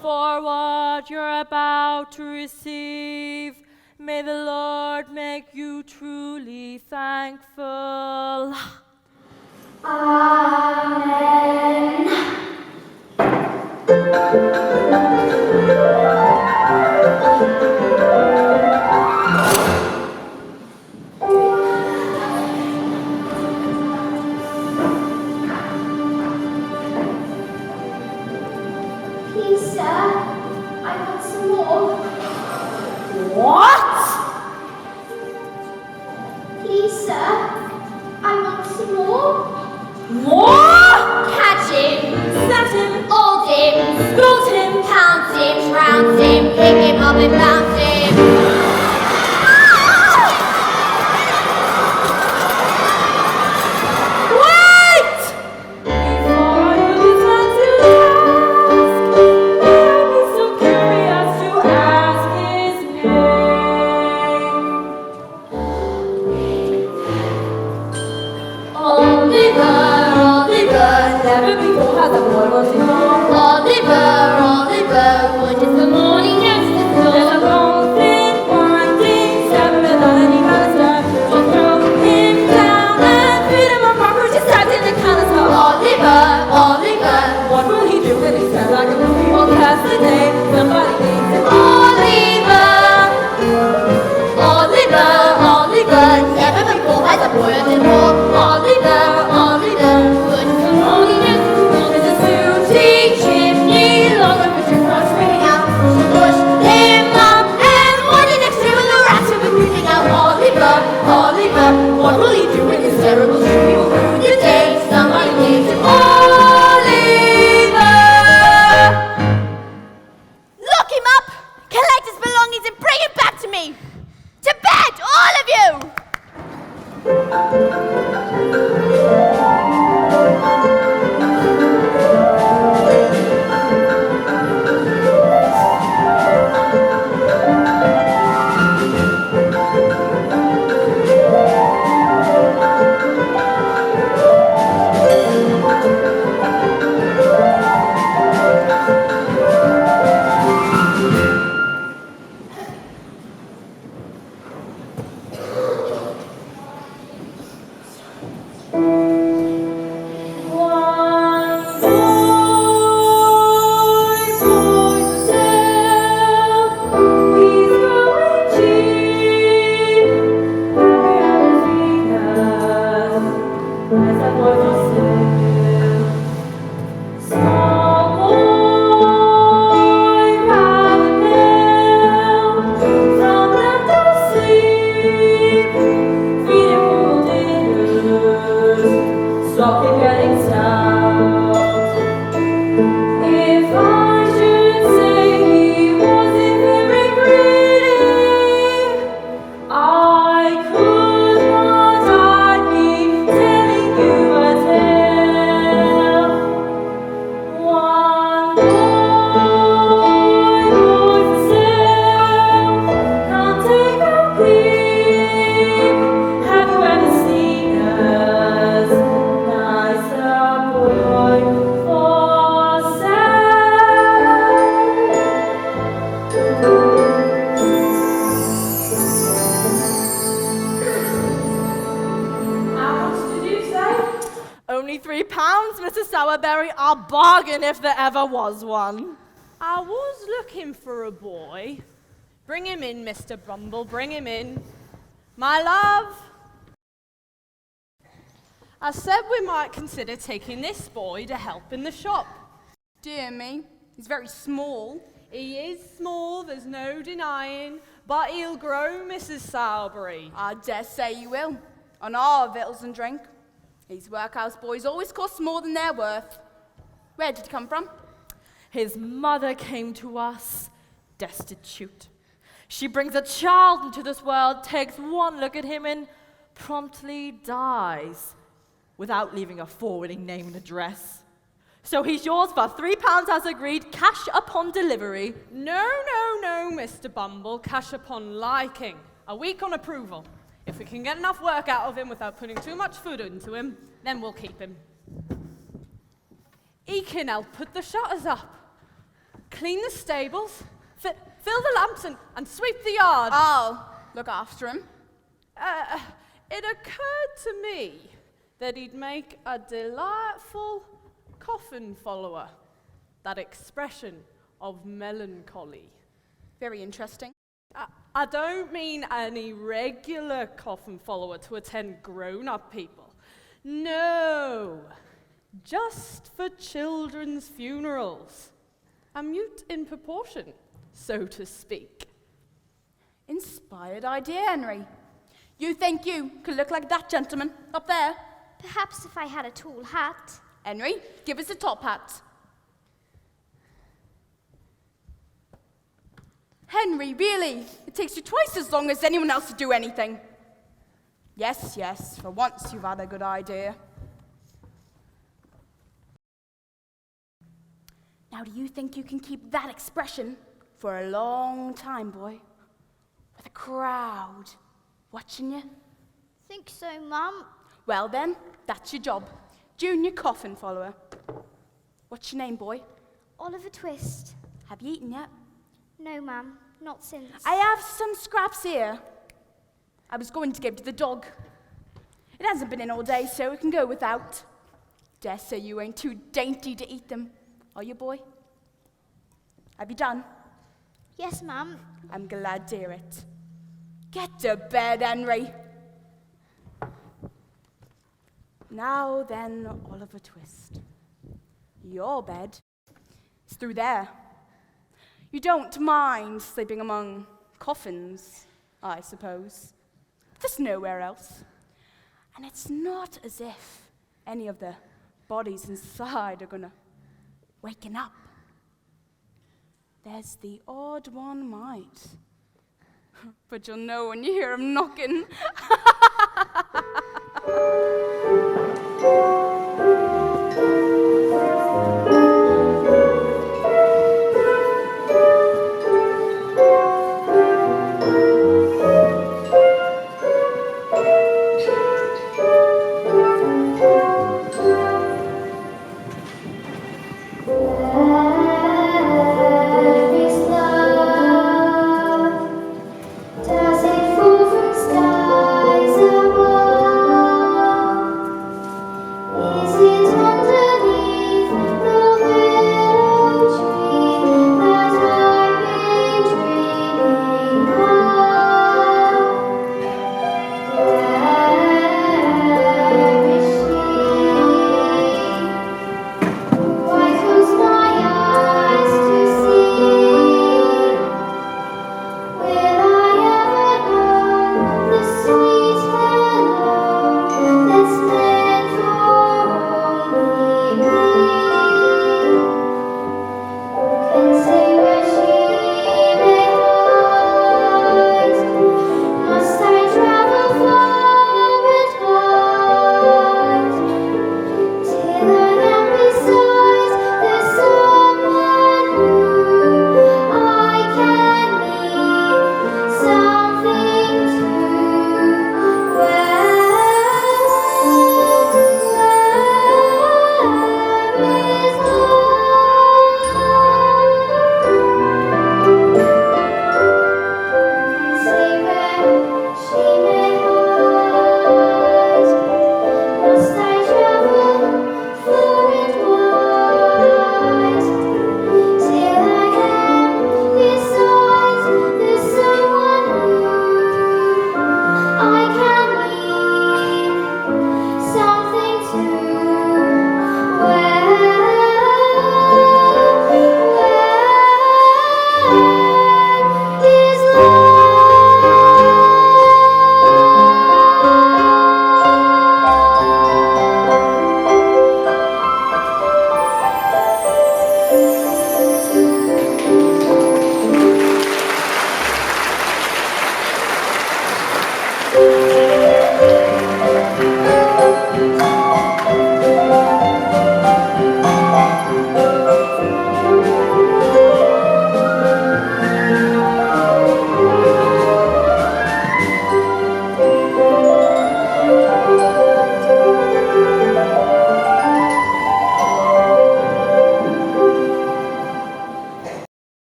For what you're about to receive, may the Lord make you truly thankful. Amen. Please, sir, I want some more. What? Please, sir, I want some more. More? Catch him, Snatch him, hold him, scold him, pounce him, trounce him, pick him up and bounce him. wait! Before I do this, I'm so curious to ask his name. Oliver, Never before has a boy wanted more. Oliver, what is the morning next to There's a long, thin, winding step without any banister. Just throw him down and feed him a cockroach stabbed in the canister. Oliver, What will he do when he's fed like a movie? Won't pass the day. Somebody needs him. Oliver, never before has a boy wanted more. Oliver, what is the morning next to There's a sooty chimney long enough for toothbrush ringing out. push him up and morning next to the rats will be creeping out. Oliver, What will he do when his terrible he will ruin the day. Somebody needs him. Oliver! Lock him up, collect his belongings, and bring him back to me. To bed, all of you! Stop it getting stout. If I should say he wasn't very greedy, I could not hide me telling you a tale. One boy for sale, can't take a peep. Have you ever seen us? Nicer boy for sale. How much did you say? Only £3, Mr. Sowerberry. A bargain if there ever was one. I was looking for a boy. Bring him in, Mr. Brumble, bring him in. My love. I said we might consider taking this boy to help in the shop. Dear me, he's very small. He is small, there's no denying, but he'll grow, Mrs. Sowerberry. I dare say you will. On our victuals and drink. These workhouse boys always cost more than they're worth. Where did he come from? His mother came to us destitute. She brings a child into this world, takes one look at him, and promptly dies without leaving a forwarding name and address. So he's yours for £3 as agreed, cash upon delivery. No, Mr. Bumble, cash upon liking. A week on approval. If we can get enough work out of him without putting too much food into him, then we'll keep him. He can help put the shutters up, clean the stables, fill the lamps and sweep the yard. I'll look after him. It occurred to me that he'd make a delightful coffin follower. That expression of melancholy. Very interesting. I don't mean any regular coffin follower to attend grown-up people. No, just for children's funerals. A mute in proportion, so to speak. Inspired idea, Henry. You think you could look like that gentleman up there? Perhaps if I had a tall hat. Henry, give us a top hat. Henry, really? It takes you twice as long as anyone else to do anything. Yes, for once you've had a good idea. Now, do you think you can keep that expression for a long time, boy? With a crowd watching you? Think so, Mum. Well then, that's your job. Junior coffin follower. What's your name, boy? Oliver Twist. Have you eaten yet? No, Mum, not since. I have some scraps here. I was going to give to the dog. It hasn't been in all day, so it can go without. Dare say you ain't too dainty to eat them, are you, boy? Have you done? Yes, Mum. I'm glad to hear it. Get to bed, Henry. Now then, Oliver Twist. Your bed is through there. You don't mind sleeping among coffins, I suppose. There's nowhere else. And it's not as if any of the bodies inside are gonna waken up. There's the odd one might. But you'll know when you hear him knocking. Does it fall from skies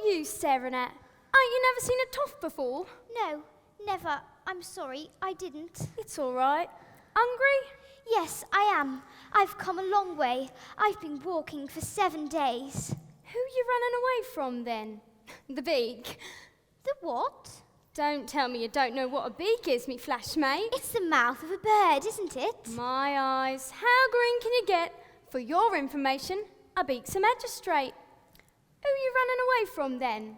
you staring at? Ain't you never seen a toff before? No, never. I'm sorry, I didn't. It's all right. Hungry? Yes, I am. I've come a long way. I've been walking for 7 days. Who you running away from then? The beak. The what? Don't tell me you don't know what a beak is, me flash mate. It's the mouth of a bird, isn't it? My eyes, how green can you get? For your information, a beak's a magistrate. Who you running away from then?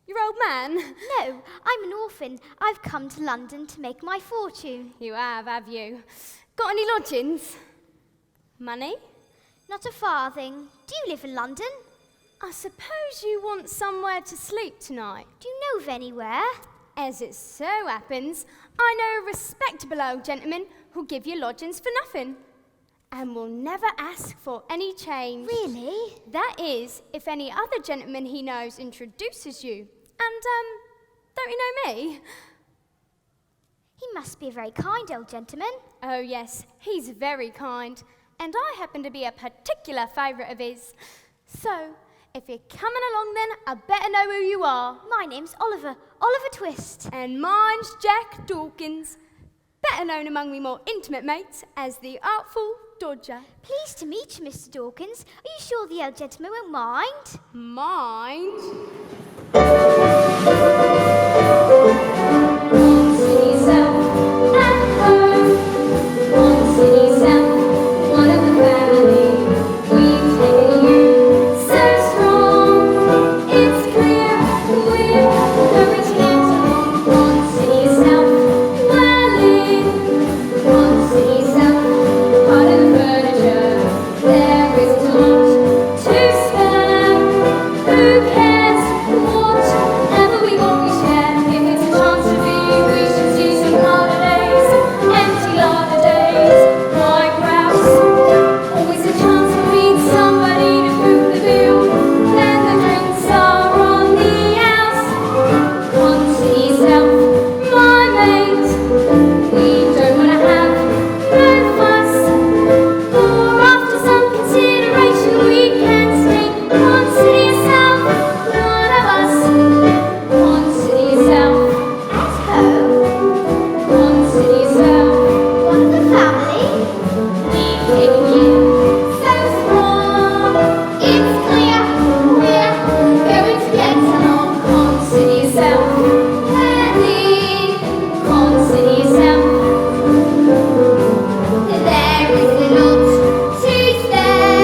Your old man? No, I'm an orphan. I've come to London to make my fortune. You have you? Got any lodgings? Money? Not a farthing. Do you live in London? I suppose you want somewhere to sleep tonight. Do you know of anywhere? As it so happens, I know a respectable old gentleman who'll give you lodgings for nothing and will never ask for any change. Really? That is, if any other gentleman he knows introduces you. And, don't you know me? He must be a very kind old gentleman. Oh, yes, he's very kind. And I happen to be a particular favourite of his. So, if you're coming along then, I better know who you are. My name's Oliver, Oliver Twist. And mine's Jack Dawkins, better known among me more intimate mates as the Artful Dodger. Pleased to meet you, Mr. Dawkins. Are you sure the old gentleman won't mind? Mind? One city south at home. One city south, one of the family. We've taken you so strong. It's clear we're going to get along. One city south, dwelling. One city south, part of the furniture. There is a lot to spare. Who cares whatever we want, we share. If it's a chance to be, we should see some harder days, empty larder days. Why perhaps always a chance to meet somebody to foot the bill. Then the drinks are on the house. One city south, my mate. We don't wanna have no fuss, for after some consideration we can stay. One city south, one of us. One city south, At home. one city south. One of the family. We've taken you so strong. It's clear we're going to get along. Con City South, heading Con City South. There is a lot to spare.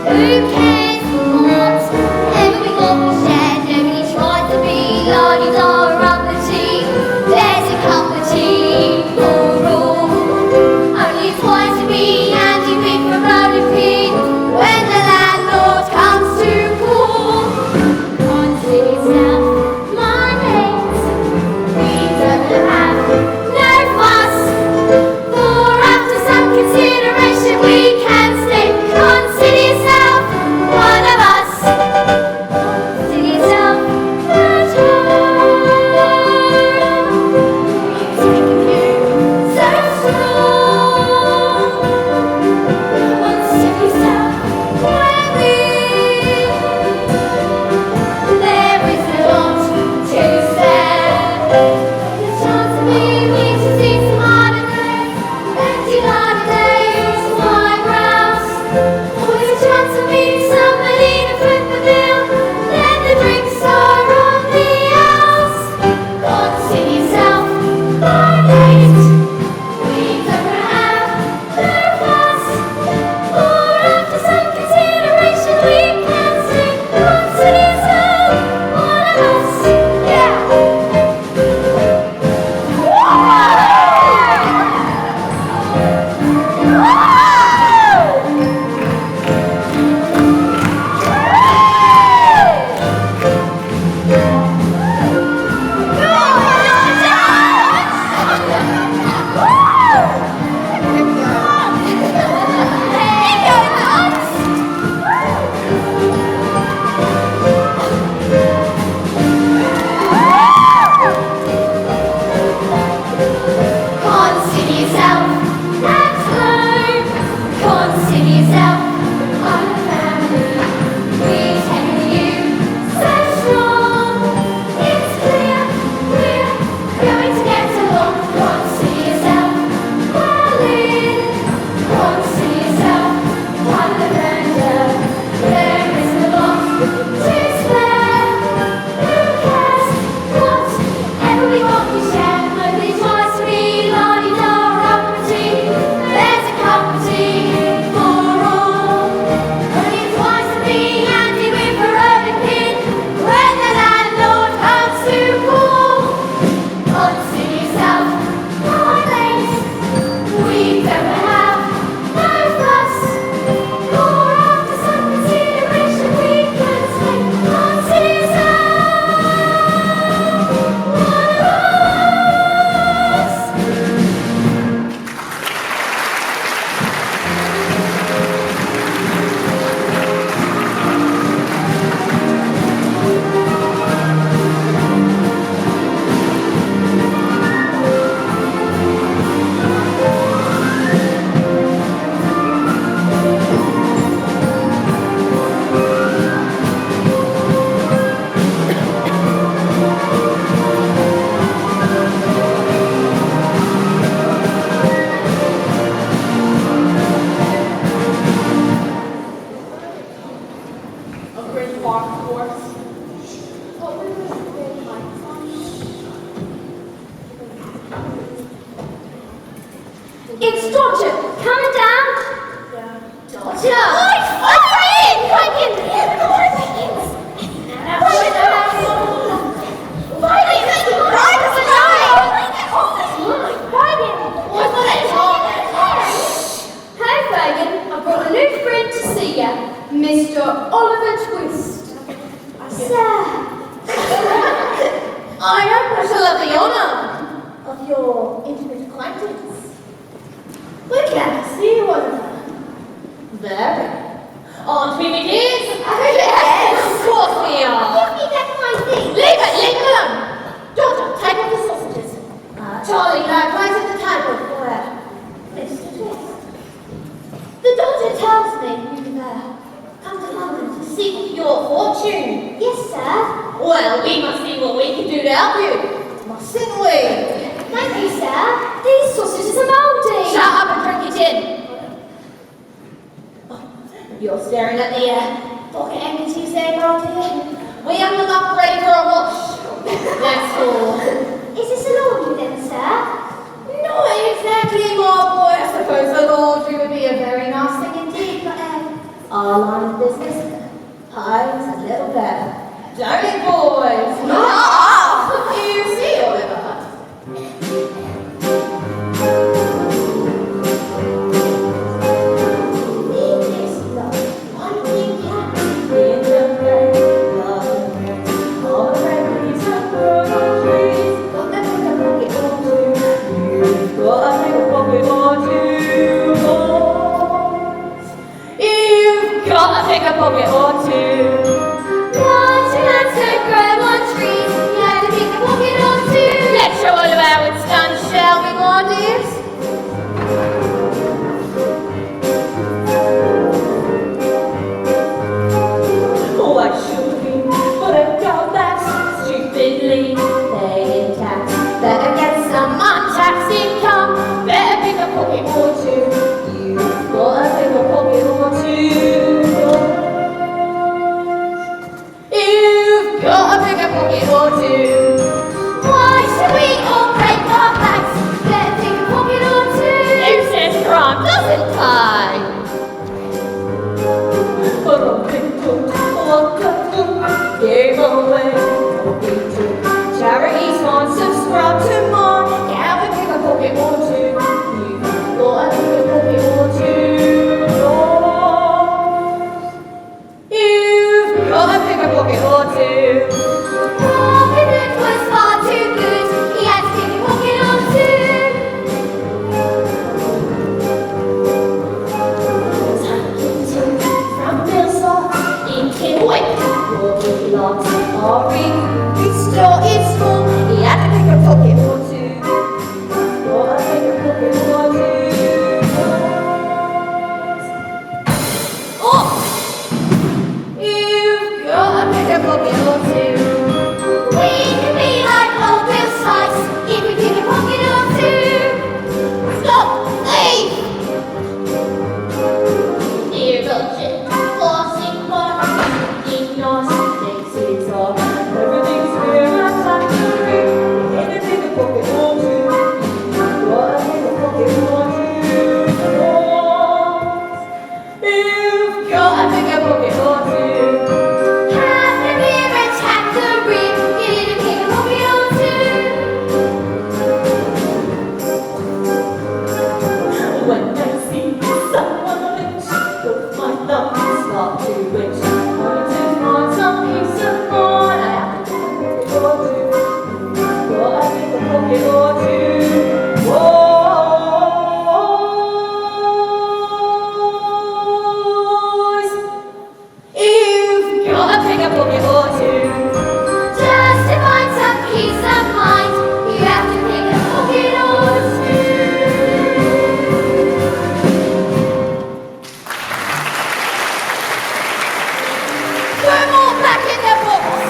Who cares whatever we got, we share. Nobody tries to be la-di-da around the tea. There's a cup of tea for all. Only twice to be Andy Big for Brownlow pig when the landlord comes to call. On City South, my mates, we don't have no fuss, for after some consideration we can stay. On City South, one of us. City South, at home. We've taken you so strong. One city south, where there is a lot to spare. The chance to be, we should see some harder days, empty larder days. Why browse? Always a chance to meet somebody to foot the bill. Then the drinks are on the house. God city south, my mate. We don't have no fuss, for after some consideration we can sing. One city south, one of us. Yeah. Con City South, at home. Con City South, our family. We've taken you so strong. It's Dodger, coming down. Dodger! Oi, Fagin! Fagin! Hey Fagin, I've got a new friend to see ya, Mr. Oliver Twist. Sir. I hope I shall have the honour of your intimate acquaintance. We're glad to see you, Oliver. Very. Aren't we, my dears? Yes, of course we are. Give me that my thing. Leave it alone. Dodger, take off the sausages. Charlie, now place at the table for Mr. Twist. The Dodger tells me you've come to London to seek your fortune. Yes, sir. Well, we must see what we can do to help you, mustn't we? Thank you, sir. These sausages are mouldy. Shut up and drink your gin. Oh, you're staring at the pocket handkerchiefs there, dear. We have them up ready for a wash. That's all. Is this a laundry then, sir? Not exactly, my boy. I suppose the laundry would be a very nice thing indeed, but our line of business pays a little better. Don't it, boys? You see, Oliver. Pick a pocket or two. Once you had to grow on trees, you had to pick a pocket or two. Let's show all of how it's done, shall we, my dears? Oh, I should be, but I got that stupidly paying tax. Better get some untaxed income. Better pick a pocket or two. You've got to pick a pocket or two. Got a bigger pocket or two. Why should we all break our backs? Better pick a pocket or two. Who says crime doesn't pay? But I picked up what I gave away. Charities want subscribe to mine. Got a bigger pocket or two. You've got a bigger pocket or two. You've got a bigger pocket or two. He had to pick a pocket or two. Got a bigger pocket or two. Oh! You've got a bigger pocket or two. We can be like old Bill Sykes if we pick a pocket or two. Stop! Leave! Dear Dodger, flossing for looking nice. This is all. Everything's fair and factory. In a bigger pocket or two. Got a bigger pocket or two. You've got a bigger pocket or two. Have the beer and tap the rim. Get in a pick a pocket or two. When I see someone rich, with my thumbs start to itch. Want to find some peace of mind, I have to pick a pocket or two. Got a bigger pocket or two. Boys, you've got a bigger pocket or two. Just to find some peace of mind, you have to pick a pocket or two. Put them all back in their books.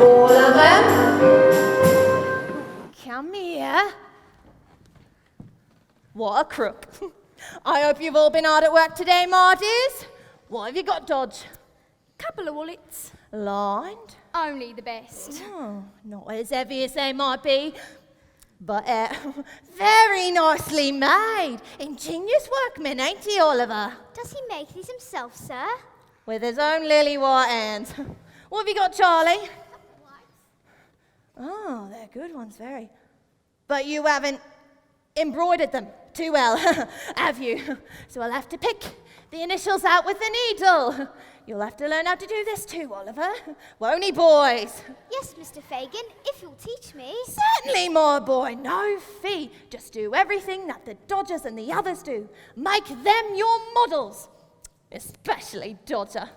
All of them. Come here. What a crook. I hope you've all been hard at work today, my dears. What have you got, Dodge? Couple of wallets. Lined? only the best. Oh, not as heavy as they might be, but very nicely made. Ingenious workman, ain't he, Oliver? Does he make these himself, sir? With his own lily white hands. What have you got, Charlie? Oh, they're good ones, very. But you haven't embroidered them too well, have you? So I'll have to pick the initials out with the needle. You'll have to learn how to do this too, Oliver. Won't he, boys? Yes, Mr. Fagin, if you'll teach me. Certainly, my boy, no fee. Just do everything that the Dodgers and the others do. Make them your models. Especially Dodger.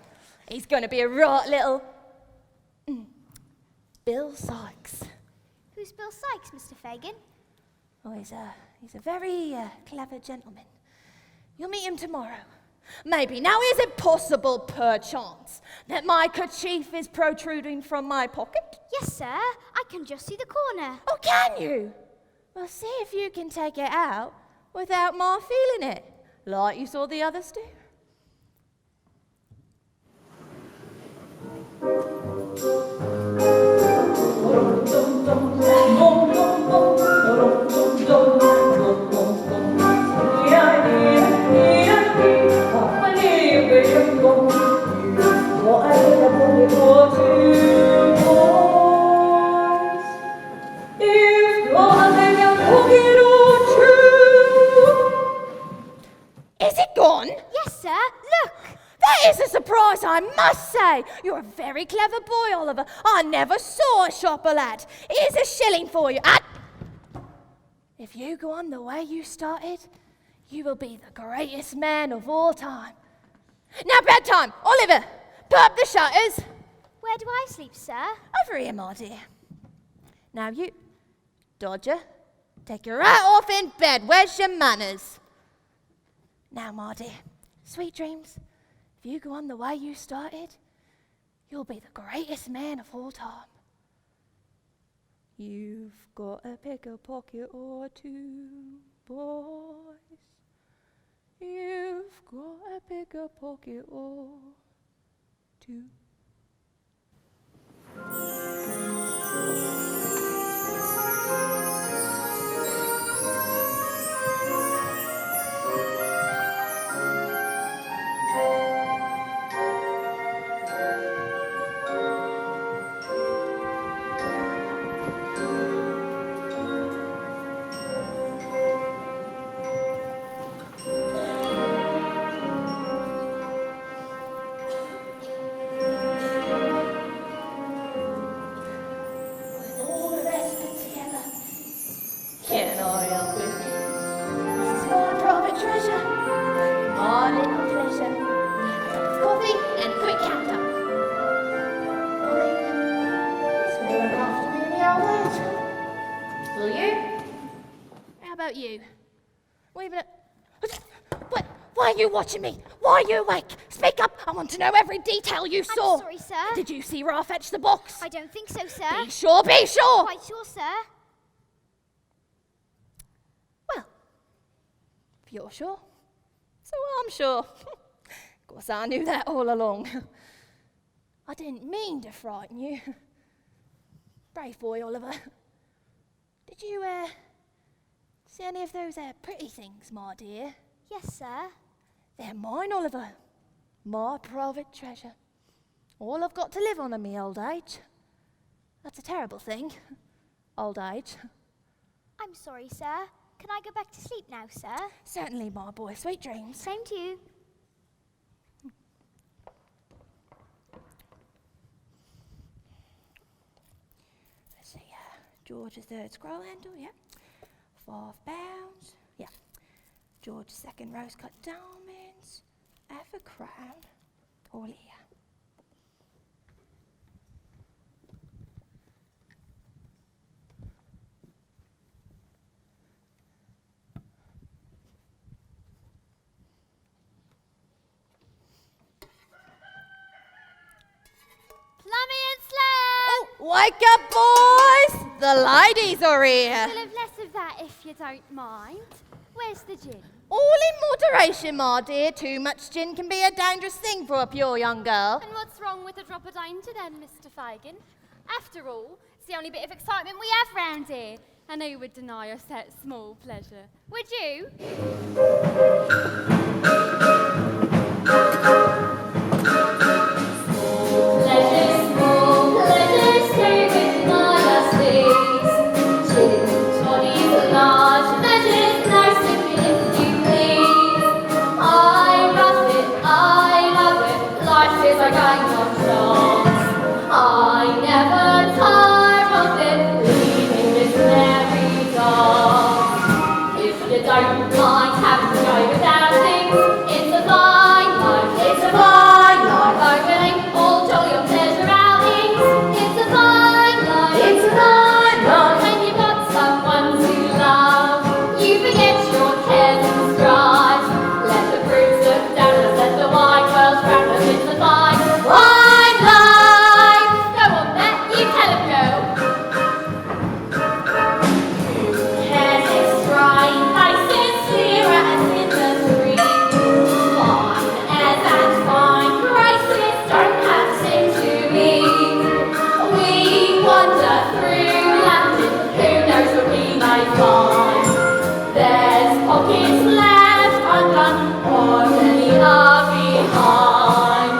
He's going to be a right little Bill Sykes. Who's Bill Sykes, Mr. Fagin? Oh, he's a very clever gentleman. You'll meet him tomorrow. Maybe. Now, is it possible, perchance, that my kerchief is protruding from my pocket? Yes, sir. I can just see the corner. Oh, can you? Well, see if you can take it out without my feeling it, like you saw the others do. Is it gone? Yes, sir. Look. That is a surprise, I must say. You're a very clever boy, Oliver. I never saw a shopper lad. Here's a shilling for you. If you go on the way you started, you will be the greatest man of all time. Now, bedtime. Oliver, put up the shutters. Where do I sleep, sir? Over here, my dear. Now you, Dodger, take your hat off in bed. Where's your manners? Now, my dear, sweet dreams. If you go on the way you started, you'll be the greatest man of all time. You've got to pick a pocket or two, boys. You've got to pick a pocket or two. You. What? Why are you watching me? Why are you awake? Speak up. I want to know every detail you saw. I'm sorry, sir. Did you see Ra fetch the box? I don't think so, sir. Be sure, be sure. Quite sure, sir. Well, if you're sure, so I'm sure. Of course, I knew that all along. I didn't mean to frighten you. Brave boy, Oliver. Did you, see any of those pretty things, my dear? Yes, sir. They're mine, Oliver. My private treasure. All I've got to live on in me old age. That's a terrible thing. Old age. I'm sorry, sir. Can I go back to sleep now, sir? Certainly, my boy. Sweet dreams. Same to you. Let's see, George III scroll handle, yeah. £5, yeah. George II rose cut diamonds, half a crown, all here. Plummy and Slam! Wake up, boys! The ladies are here. We'll have less of that if you don't mind. Where's the gin? All in moderation, my dear. Too much gin can be a dangerous thing for a pure young girl. And what's wrong with a drop of danger then, Mr. Fagin? After all, it's the only bit of excitement we have round here. I know you would deny us that small pleasure. Would you? Small pleasures, stay with my us, please. Gin, toddy, large measures, no sipping if you please. I love it, life is like going on songs. I never tire of it, leaving this merry dog. If you don't mind having to go without things, it's a fine life, it's a fine life. Overlaying all jolly on pleasure outings, it's a fine life, it's a fine life. When you've got someone to love, you forget your cares and strife. Let the brutes look down and let the wide world frown, but it's a fine life. Go on then, you tell him go. Cares is dry, nice and clear as in the street. Fine as and fine prices don't have sin to eat. We wander through London, who knows what we may find. There's pockets left undone, or many are behind.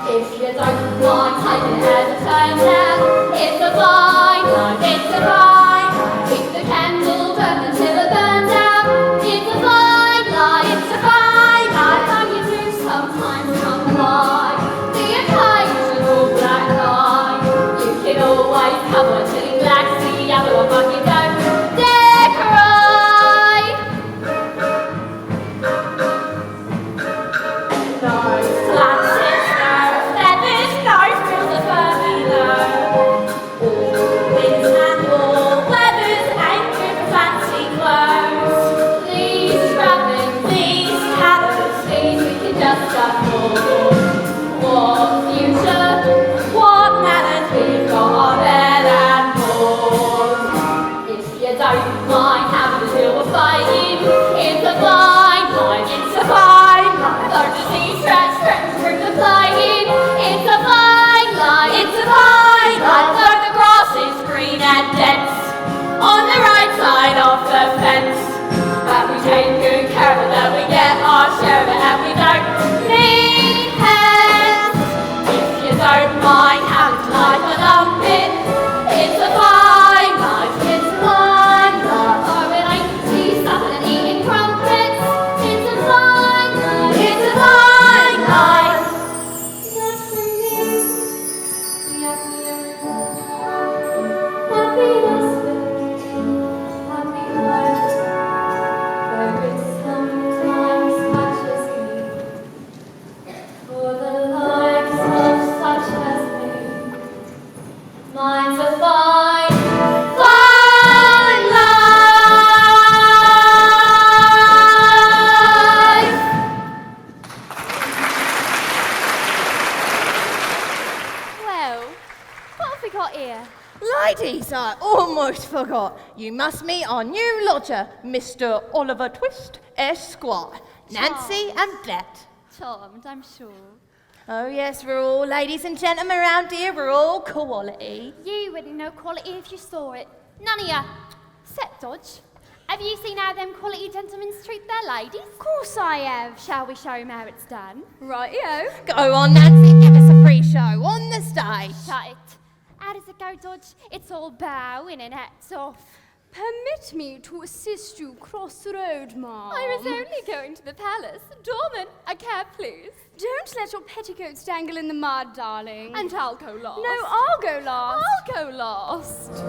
If you don't mind taking it as it turns out, it's a fine life, it's a fine life. Keep the candle burning until it burns out. It's a fine life, it's a fine life. Though you do sometimes come by the occasional black eye, you can always cover till you black see the other one, but you don't dare cry. No flashes, no feathers, no frills are firmly low. All winds and all weathers ain't good for fancy clothes. These trappings, these cabins, these we can just afford. What future, what manners, we've got our bed and board. If you don't mind having to deal with fighting, it's a fine life, it's a fine life. Though disease threatens to bring the plague, it's a fine life, it's a fine life. Though the grass is green and dense on the right side of the fence, but we take good care of it, that we get our share of it, and we don't need hands. If you don't mind having to life a lump it, it's a fine life, it's a fine life. Or it ain't tea, supping and eating crumpets, it's a fine life, it's a fine life. Not for me, happiness, happy life, where it sometimes touches me. For the likes of such as me, mine's a fine, fine life. Well, what have we got here? Ladies, I almost forgot. You must meet our new lodger, Mr. Oliver Twist, Esquire. Nancy and Bet. Charmed, I'm sure. Oh yes, we're all ladies and gentlemen around here. We're all quality. You wouldn't know quality if you saw it. None of ya. Set Dodge. Have you seen how them quality gentlemen treat their ladies? Of course I have. Shall we show 'em how it's done? Rightio. Go on, Nancy, give us a free show on the stage. Shut it. How does it go, Dodge? It's all bowing and hats off. Permit me to assist you cross the road, ma'am. I was only going to the palace. Doorman, a cab, please. Don't let your petticoats dangle in the mud, darling. And I'll go last. No, I'll go last. I'll go last.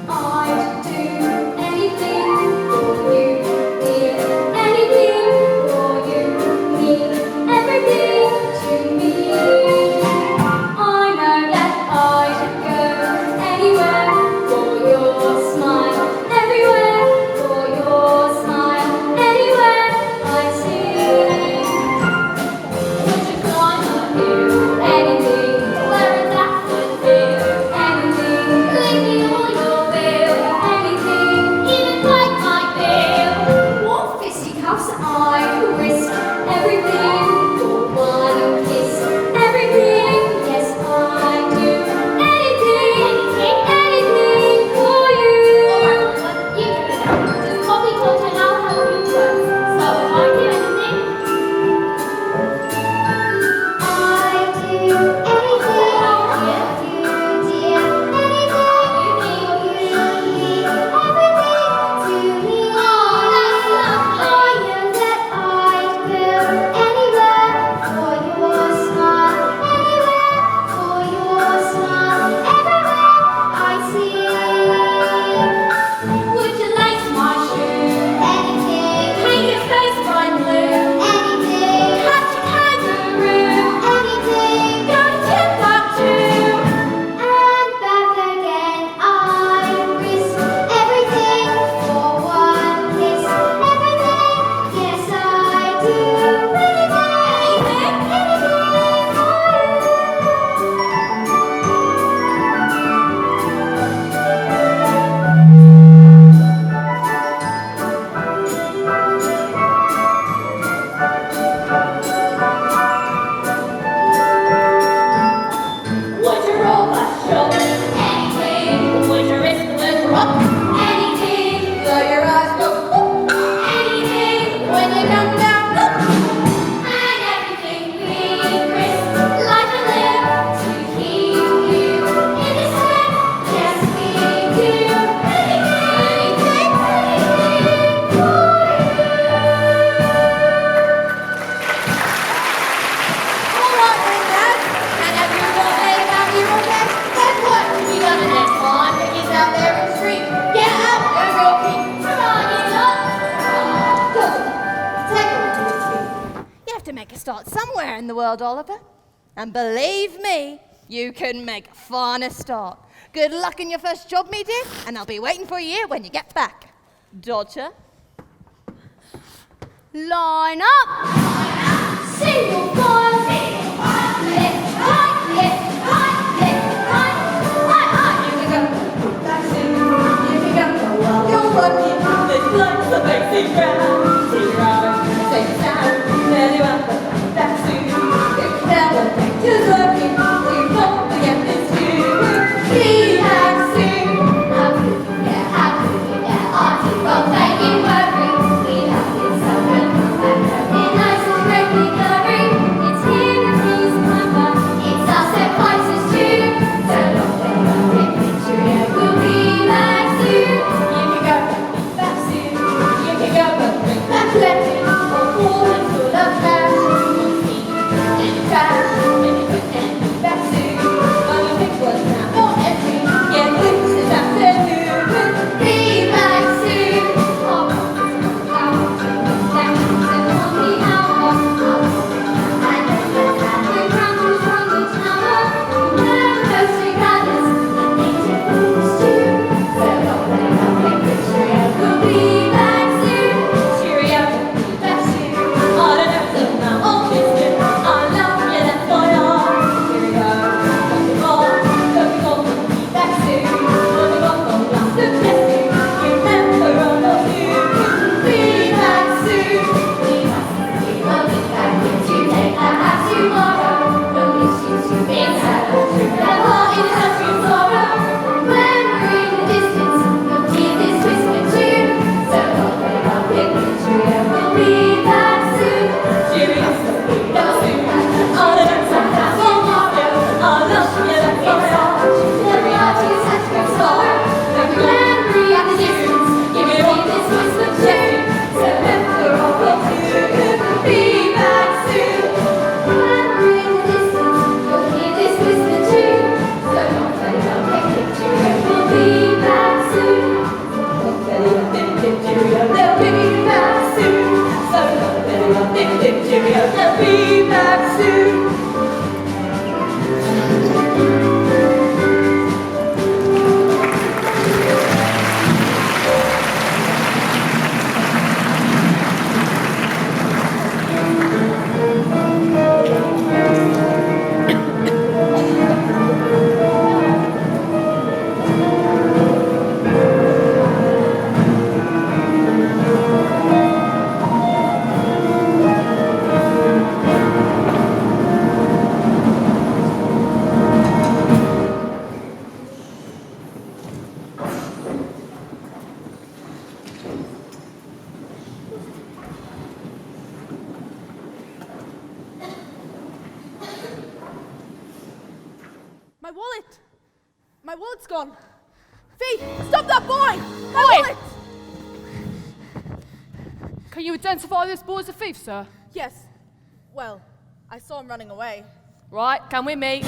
I'd do anything for you, dear, anything for you, mean everything to me. I know that I'd go anywhere for your smile, everywhere for your smile, anywhere I see risk everything for one kiss. Everything, yes I do. Anything, anything for you. Alright, well, you do it now. Just copy Georgia and I'll help you first. So if I do anything, I do anything you do, dear. Anything you need, everything to me. oh, that's lovely. I know that I'd go anywhere for your smile, anywhere for your smile, everywhere I see. Would you lace my shoe? Anything. Paint your face bright blue? Anything. Catch a kangaroo? Anything. Go to Timbuktu? And back again. I risk everything for one kiss. Everything, yes I do. Anything, anything for Would you roll my shoulder? Anything. Would you risk the drop? Anything. Though your eyes go boop. Anything. When you come down, boop. And everything we risk, like a limb to keep you in this swim. Yes, we do. Anything, anything for All right then, Dad. And have you got made about your bed? Then what have you done next time? Pickies out there in the street. Get out and go keep trying up. Take a look at me. You have to make a start somewhere in the world, Oliver. And believe me, you can make a finer start. Good luck in your first job, me dear, and I'll be waiting for you when you get back. Dodger. line up. single file. Left, right, left, right, left, right. You can go back soon. You can go well. You're working. This life's a basic ground. Take your arm, take it down. Then you have to back soon. If you never think you're working, we won't forget this too. Be back soon. How could you get Artful from Fagin working? We have been so good, and in wallet! My wallet's gone! Fee, stop that boy! My wallet! Can you identify this boy as a thief, sir? Yes. Well, I saw him running away. Right, can we meet?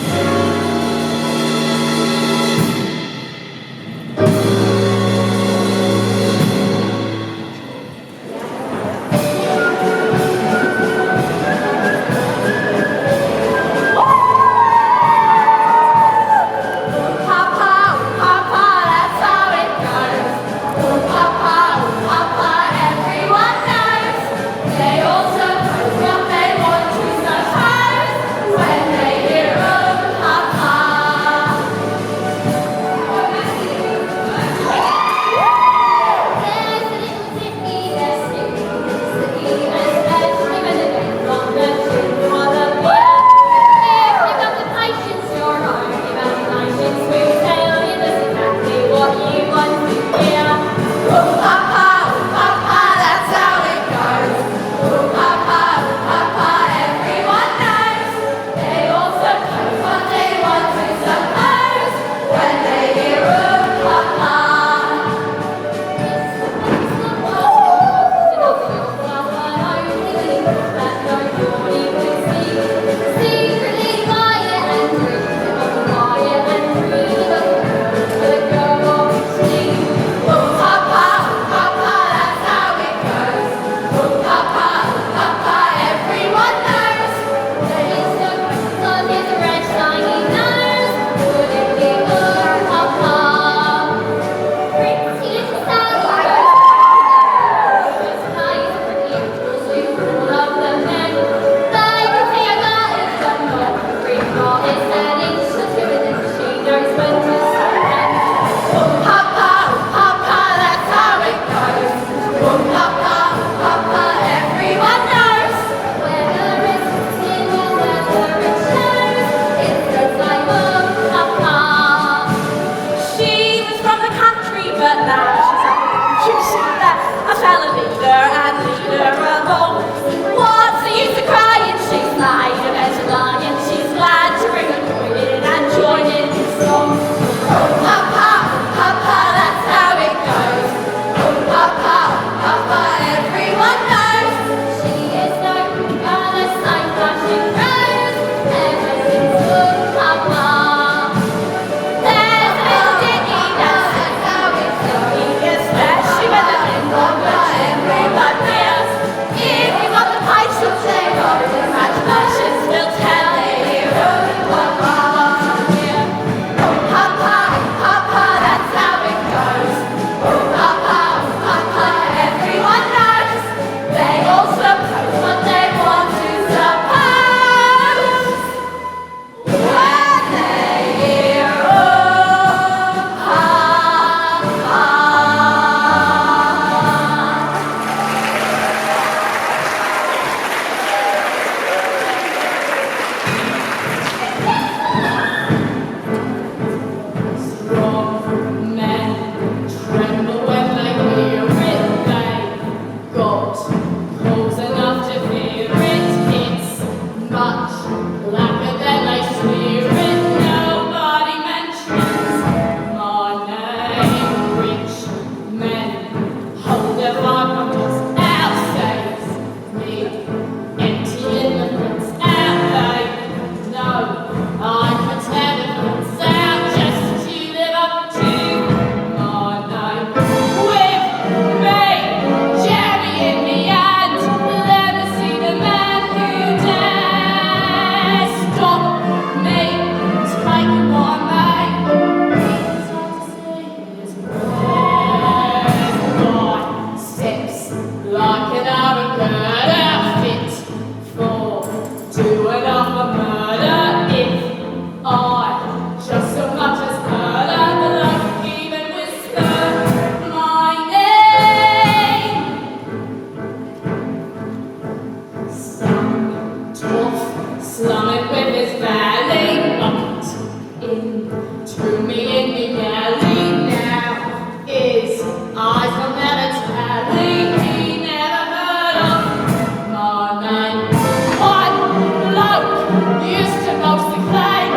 Used to mostly claim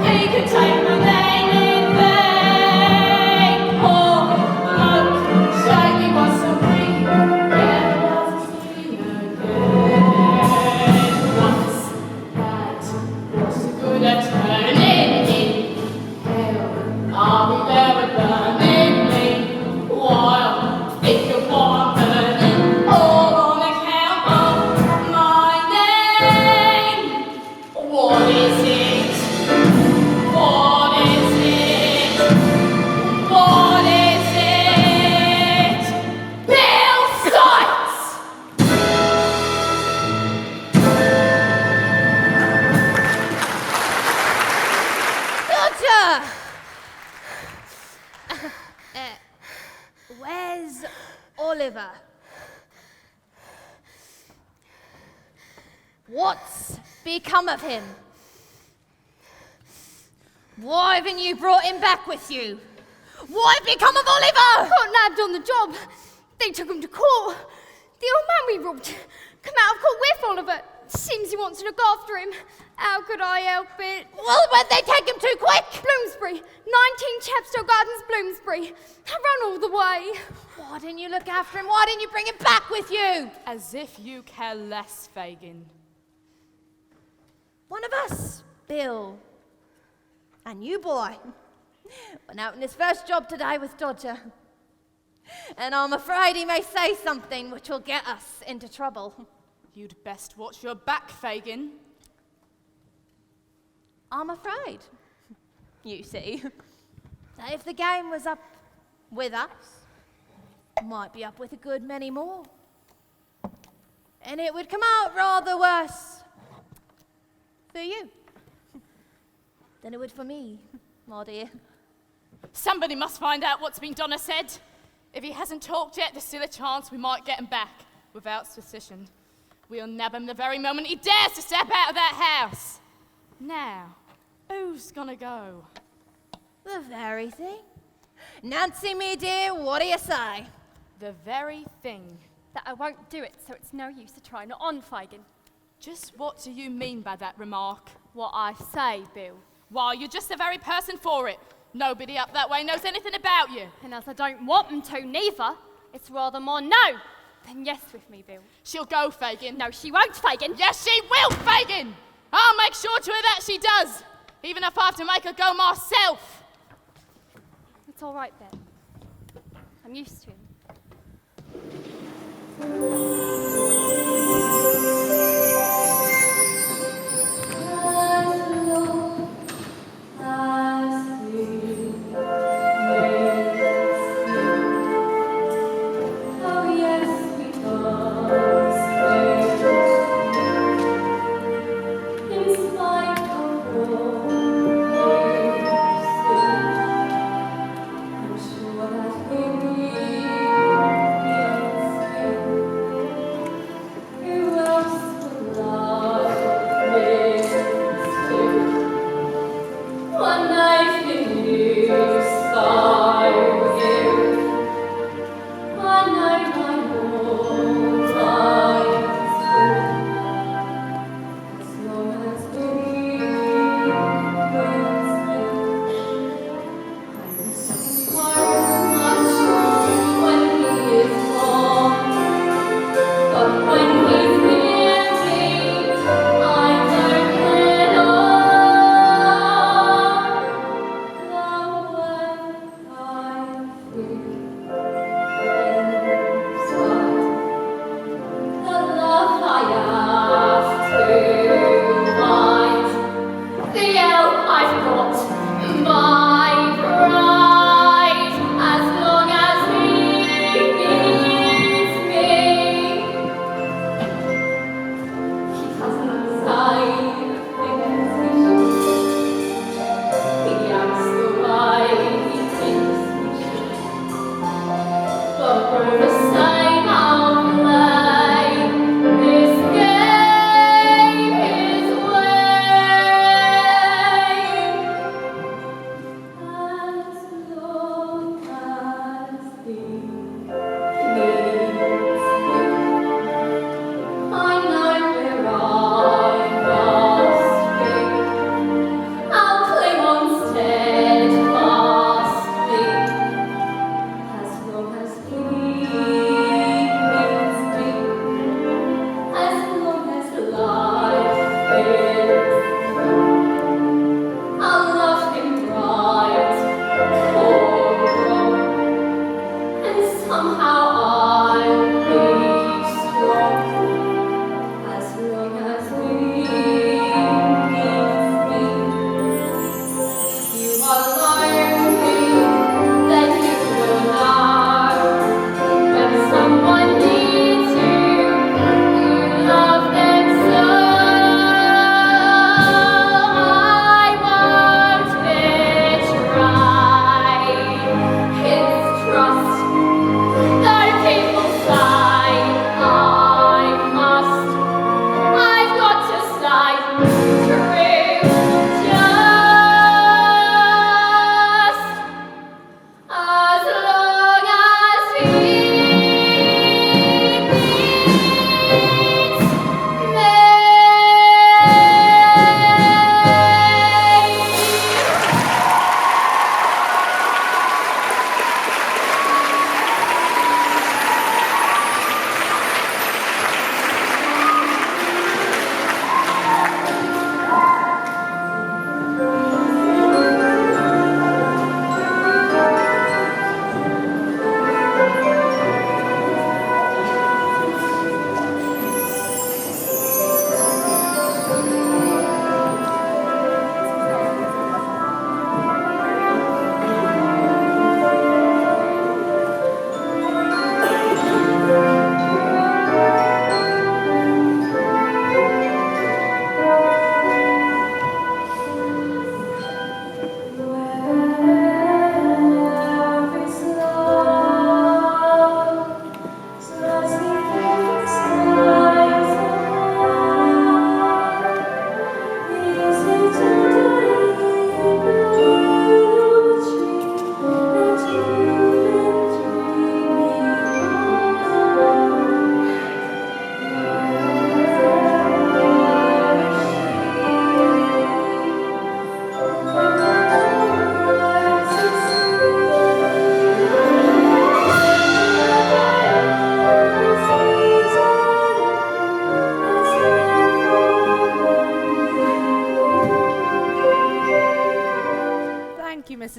he could take my What's become of him? Why haven't you brought him back with you? What become of Oliver? Got nabbed on the job. They took him to court. The old man we robbed come out of court with Oliver. Seems he wants to look after him. How could I help it? Well, where'd they take him too quick? Bloomsbury, 19 Chepstow Gardens, Bloomsbury. I run all the way. Why didn't you look after him? Why didn't you bring him back with you? As if you care less, Fagin. One of us, Bill, and you, boy, went out on his first job today with Dodger. And I'm afraid he may say something which will get us into trouble. You'd best watch your back, Fagin. I'm afraid, you see, that if the game was up with us, it might be up with a good many more. And it would come out rather worse for you than it would for me, my dear. Somebody must find out what's been done or said. If he hasn't talked yet, there's still a chance we might get him back without suspicion. We'll nab him the very moment he dares to step out of that house. Now, who's gonna go? The very thing. Nancy, me dear, what do you say? The very thing. That I won't do it, so it's no use to try. Not on, Fagin. Just what do you mean by that remark? What I say, Bill. Why, you're just the very person for it. Nobody up that way knows anything about you. And as I don't want them to, neither, it's rather more no than yes with me, Bill. She'll go, Fagin. No, she won't, Fagin. Yes, she will, Fagin! I'll make sure to her that she does, even if I have to make her go myself. It's all right, Ben. I'm used to him.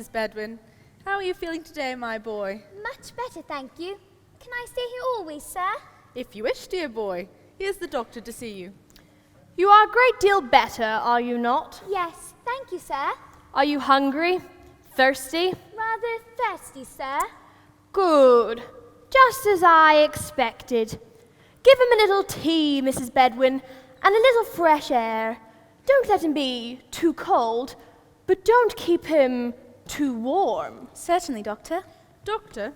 Mrs. Bedwin. How are you feeling today, my boy? Much better, thank you. Can I stay here always, sir? If you wish, dear boy. Here's the doctor to see you. You are a great deal better, are you not? Yes, thank you, sir. Are you hungry? Thirsty? Rather thirsty, sir. Good. Just as I expected. Give him a little tea, Mrs. Bedwin, and a little fresh air. Don't let him be too cold, but don't keep him too warm. Certainly, Doctor. Doctor,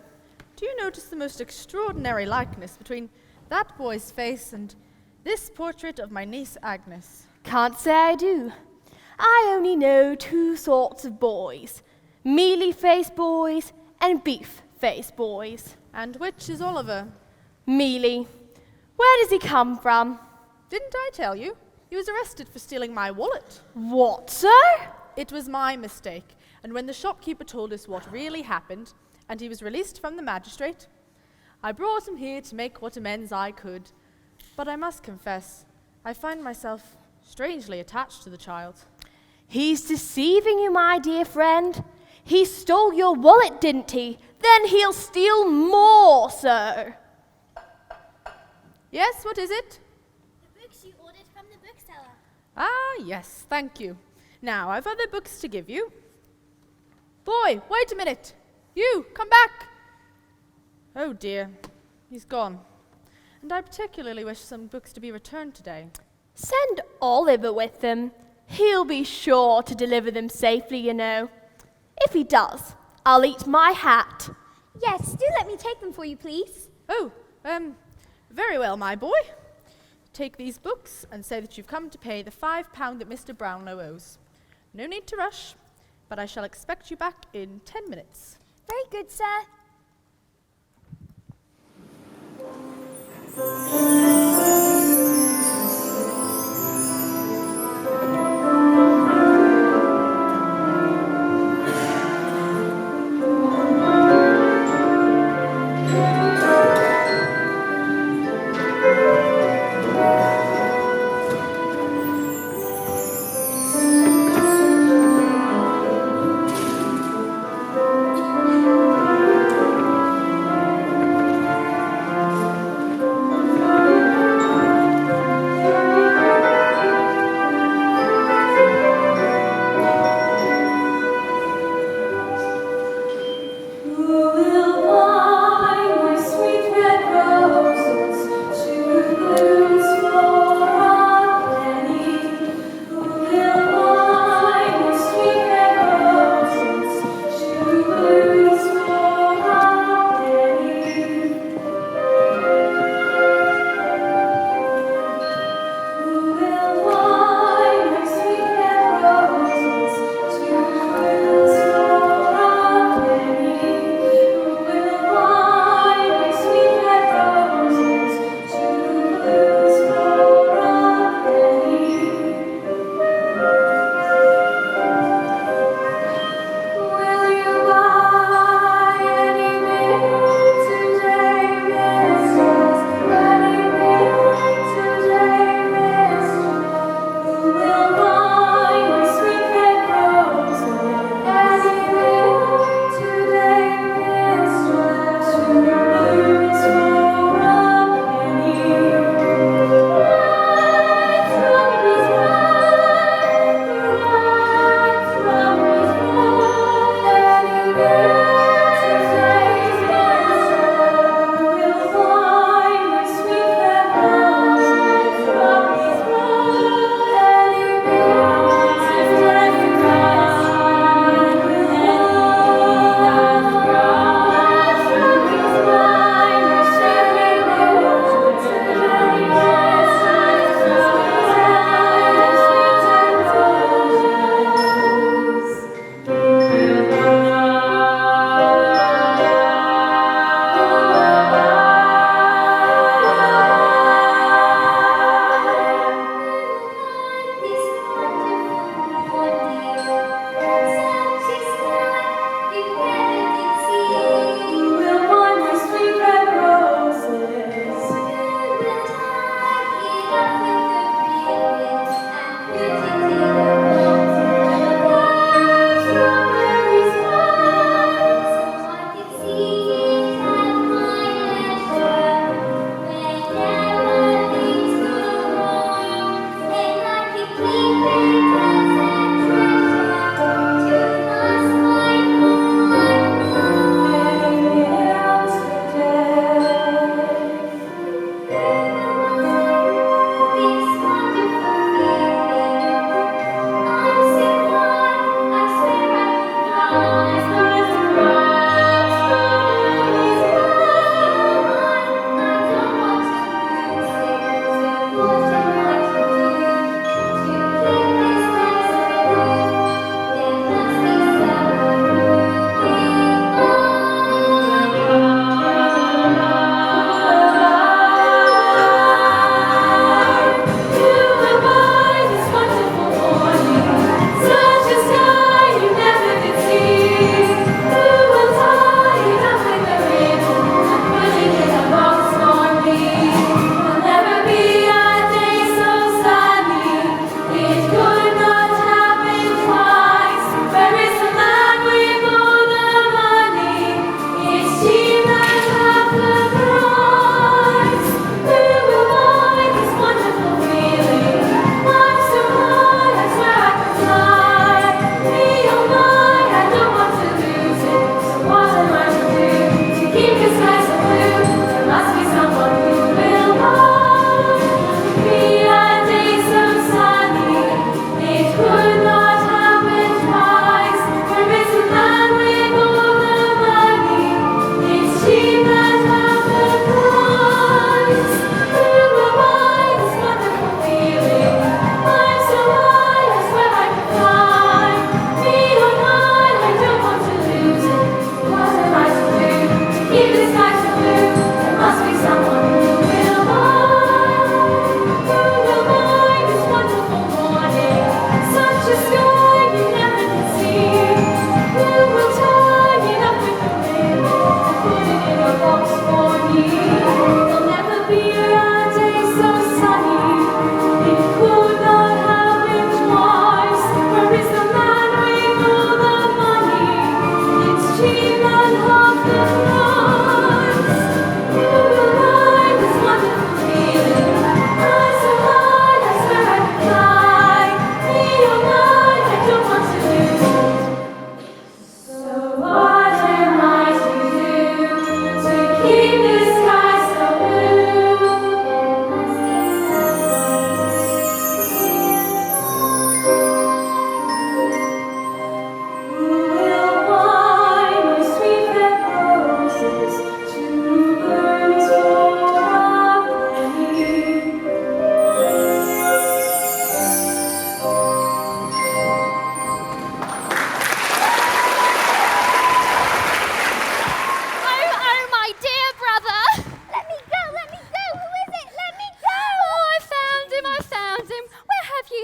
do you notice the most extraordinary likeness between that boy's face and this portrait of my niece Agnes? Can't say I do. I only know two sorts of boys. Mealy-faced boys and beef-faced boys. And which is Oliver? Mealy. Where does he come from? Didn't I tell you? He was arrested for stealing my wallet. What, sir? It was my mistake, and when the shopkeeper told us what really happened, and he was released from the magistrate, I brought him here to make what amends I could. But I must confess, I find myself strangely attached to the child. He's deceiving you, my dear friend. He stole your wallet, didn't he? Then he'll steal more, sir. Yes, what is it? The books you ordered from the bookseller. Ah, yes, thank you. Now, I've other books to give you. Boy, wait a minute. You, come back. Oh dear, he's gone. And I particularly wish some books to be returned today. Send Oliver with them. He'll be sure to deliver them safely, you know. If he does, I'll eat my hat. Yes, do let me take them for you, please. Oh, very well, my boy. Take these books and say that you've come to pay the £5 that Mr. Brownlow owes. No need to rush, but I shall expect you back in 10 minutes. Very good, sir.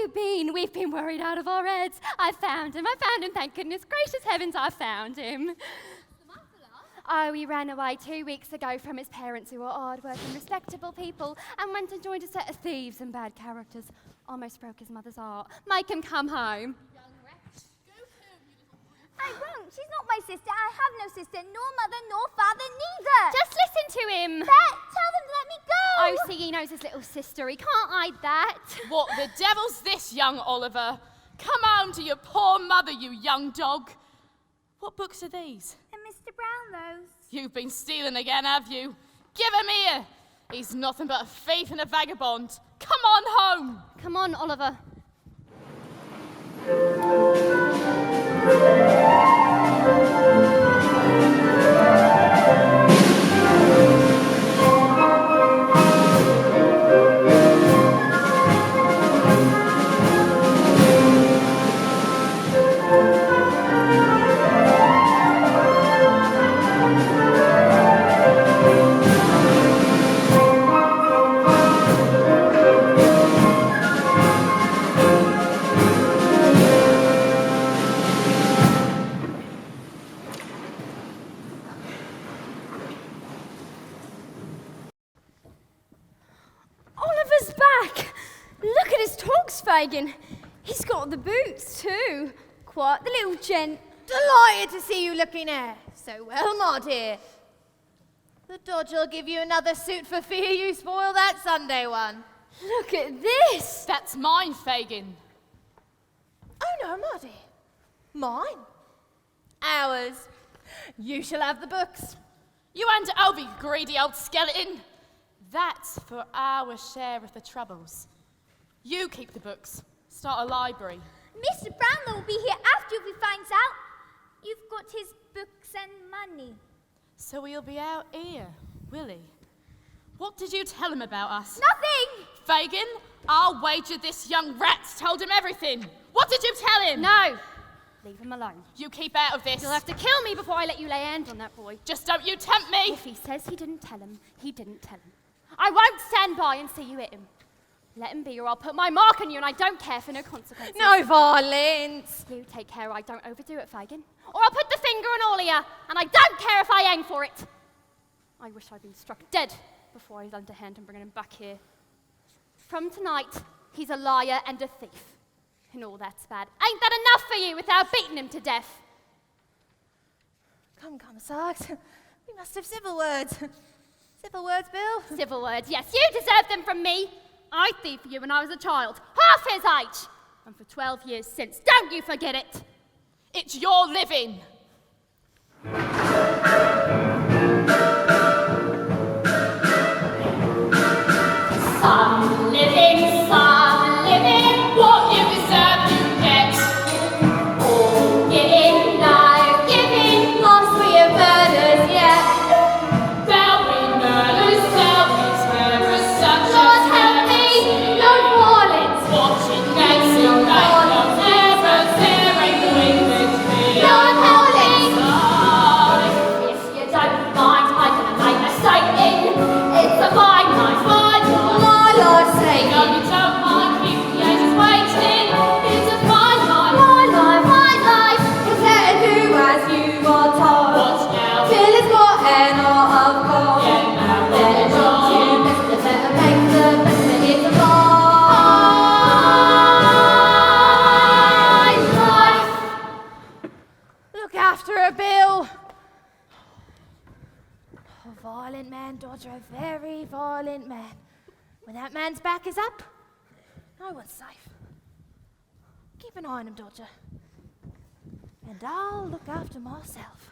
you been? We've been worried out of our heads. I found him, thank goodness gracious heavens I found him. Oh, he ran away 2 weeks ago from his parents, who are hard-working, respectable people, and went and joined a set of thieves and bad characters. Almost broke his mother's heart. Make him come home. I won't. She's not my sister. I have no sister, nor mother, nor father, neither. Just listen to him. Bet, tell them to let me go. Oh, see, he knows his little sister. He can't hide that. What the devil's this, young Oliver? Come home to your poor mother, you young dog. What books are these? And Mr. Brownlow's. You've been stealing again, have you? Give him here. He's nothing but a thief and a vagabond. Come on home. Come on, Oliver. Oliver's back! Look at his togs, Fagin. He's got the boots too. Quite the little gent. Delighted to see you looking so well, my dear. The Dodger'll give you another suit for fear you spoil that Sunday one. Look at this! That's mine, Fagin. Oh no, my dear. Mine. Ours. You shall have the books. You hand it over, you greedy old skeleton. That's for our share of the troubles. You keep the books. Start a library. Mr. Brownlow will be here after if he finds out. You've got his books and money. So he'll be out here, will he? What did you tell him about us? Nothing! Fagin, I'll wager this young rat's told him everything. What did you tell him? No! Leave him alone. You keep out of this. You'll have to kill me before I let you lay hands on that boy. Just don't you tempt me. If he says he didn't tell him, he didn't tell him. I won't stand by and see you hit him. Let him be, or I'll put my mark on you, and I don't care for no consequences. No violence. You take care I don't overdo it, Fagin. Or I'll put the finger on all of you, and I don't care if I aim for it. I wish I'd been struck dead before I lent a hand in bringing him back here. From tonight, he's a liar and a thief. And all that's bad. Ain't that enough for you without beating him to death? Come, Sarks. We must have civil words. Civil words, Bill? Civil words, yes, you deserve them from me. I thieved for you when I was a child, half his age. And for 12 years since, don't you forget it. It's your living. Some living, what you deserve you get. All giving, no giving, lost we have murders yet. There'll be murders, such Lord help me, Lord Warlins, watching next to night, not ever tearing the wings me. Lord help me, if you don't mind, I can make a statement. It's a fine night, fine night. My Lord's sake, no, you don't mind, keep the ages waiting. It's a fine night, my life. It's better do as you are told. Watch now, till it's got hair not of gold. Yeah, now, better not you, better make the best of it of my life. Look after her, Bill. A violent man, Dodger, a very violent man. When that man's back is up, no one's safe. Keep an eye on him, Dodger. And I'll look after myself.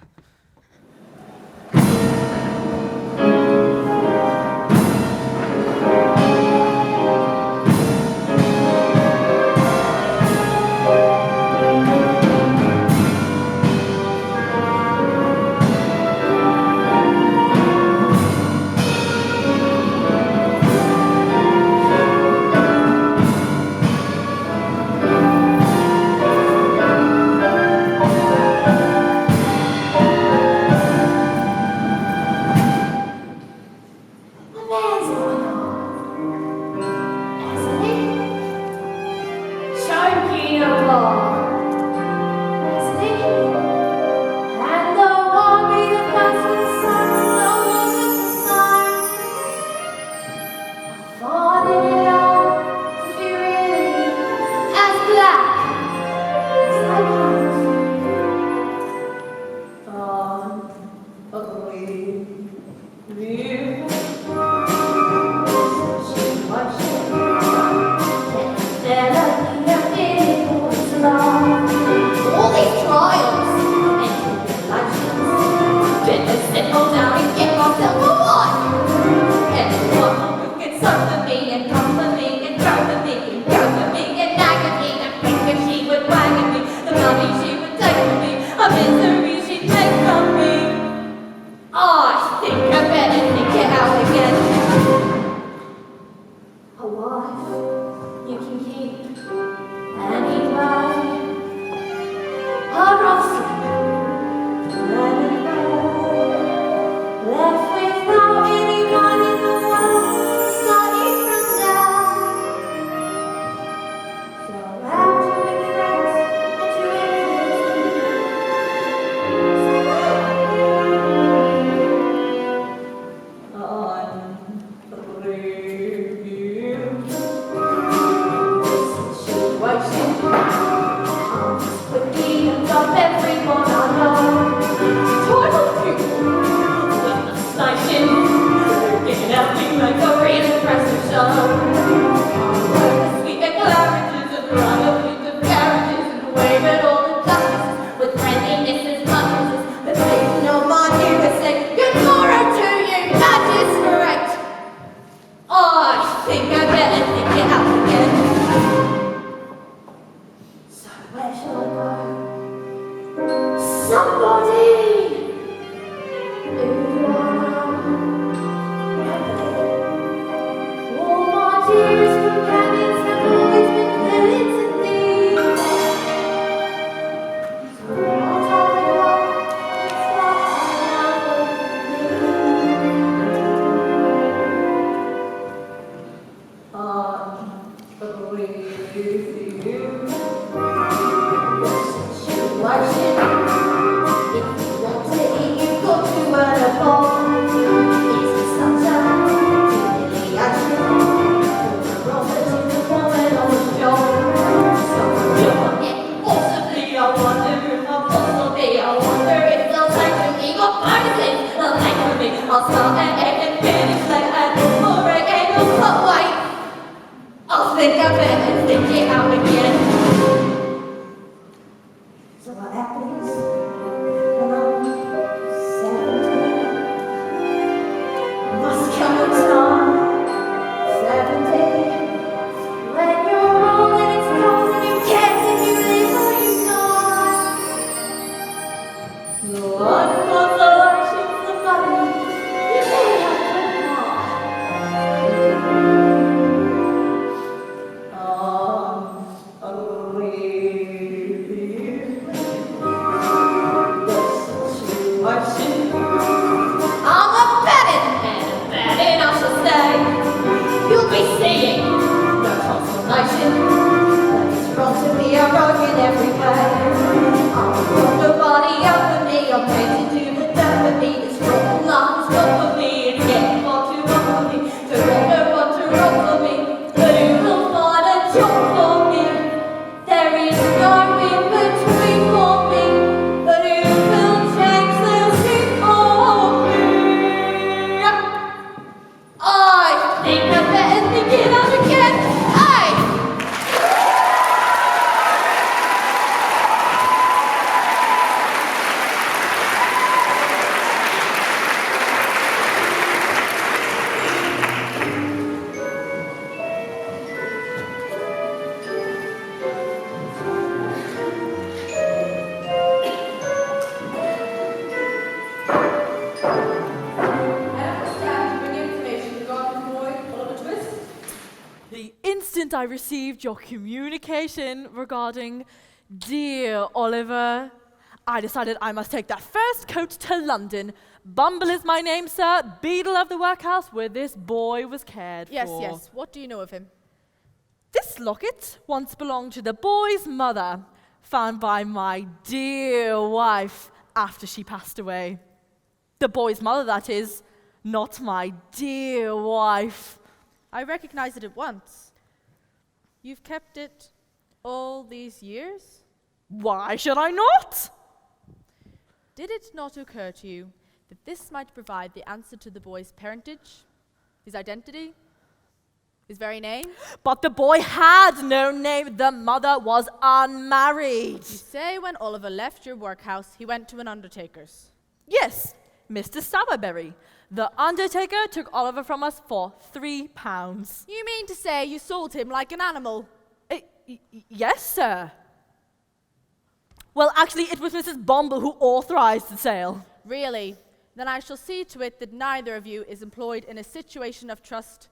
I'll start and finish like an oregano cut white. I'll think of it and think it out again. So what happens when I'm 17? Must come a time, 17, when you're old and it's cold and you can't and you live or you die. No one wants to worship somebody. You really have to I'm a betting and I shall say you'll be seeing no consolation. But it's wrong to be a rogue in every way. I'll put nobody up with me. I'm painted to the death with me. This broken life is not for me. It's getting far too long for me. Don't want no one to rock for me. But who will find a job for me? There is no in between for me. But who will change the street for me? I think I better think it out again. Hey! The instant I received your communication regarding dear Oliver, I decided I must take that first coach to London. Bumble is my name, sir, beadle of the workhouse where this boy was cared Yes, for. yes. What do you know of him? This locket once belonged to the boy's mother, found by my dear wife after she passed away. The boy's mother, that is, not my dear wife. I recognized it at once. You've kept it all these years? Why should I not? Did it not occur to you that this might provide the answer to the boy's parentage, his identity, his very name? But the boy had no name. The mother was unmarried. You say when Oliver left your workhouse, he went to an undertaker's. Yes, Mr. Sowerberry. The undertaker took Oliver from us for £3. You mean to say you sold him like an animal? Yes, sir. Well, actually, it was Mrs. Bumble who authorized the sale. Really? Then I shall see to it that neither of you is employed in a situation of trust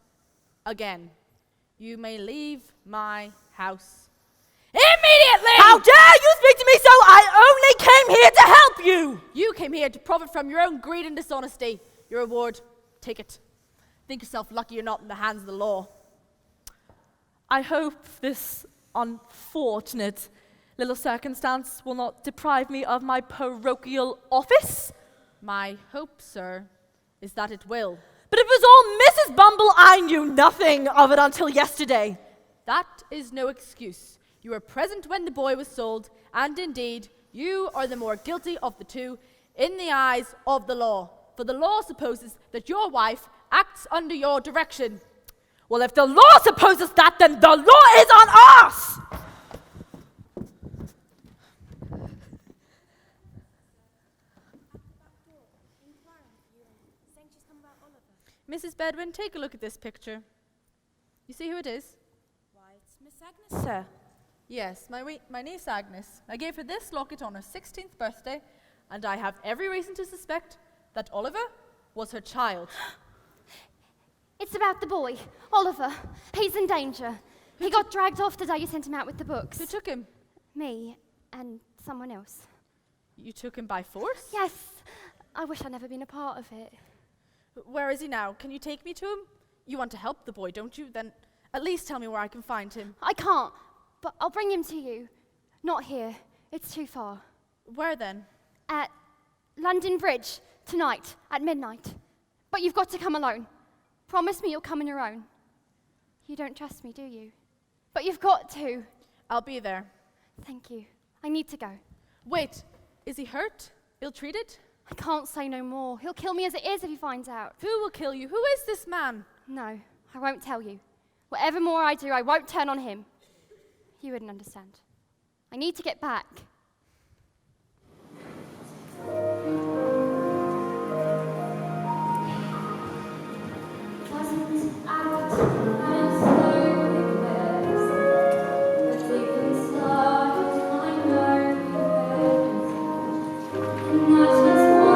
again. You may leave my house immediately! How dare you speak to me so? I only came here to help you! You came here to profit from your own greed and dishonesty. Your reward, take it. Think yourself lucky you're not in the hands of the law. I hope this unfortunate little circumstance will not deprive me of my parochial office. My hope, sir, is that it will. But it was all Mrs. Bumble. I knew nothing of it until yesterday. That is no excuse. You were present when the boy was sold, and indeed, you are the more guilty of the two in the eyes of the law. For the law supposes that your wife acts under your direction. Well, if the law supposes that, then the law is on us! Mrs. Bedwin, take a look at this picture. You see who it is? Why, it's Miss Agnes, sir. Yes, my niece Agnes. I gave her this locket on her 16th birthday, and I have every reason to suspect that Oliver was her child. It's about the boy, Oliver. He's in danger. He got dragged off the day you sent him out with the books. Who took him? Me and someone else. You took him by force? Yes. I wish I'd never been a part of it. Where is he now? Can you take me to him? You want to help the boy, don't you? Then at least tell me where I can find him. I can't. But I'll bring him to you. Not here. It's too far. Where then? At London Bridge, tonight, at midnight. But you've got to come alone. Promise me you'll come on your own. You don't trust me, do you? But you've got to. I'll be there. Thank you. I need to go. Wait, is he hurt? Ill-treated? I can't say no more. He'll kill me as it is if he finds out. Who will kill you? Who is this man? No, I won't tell you. Whatever more I do, I won't turn on him. You wouldn't understand. I need to get back. It's nothing!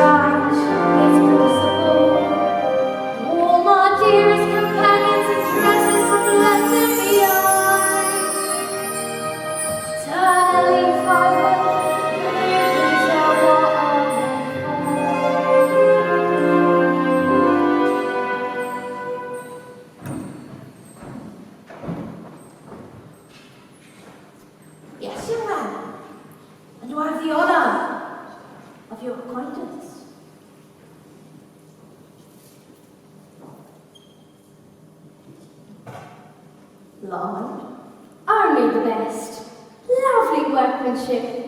strange, it's possible. All my dearest companions and dresses have left them behind. Turn a leaf over, and you can tell what I'm Yes, young man. And do I have the honor of your acquaintance? Lord, only the best. Lovely workmanship.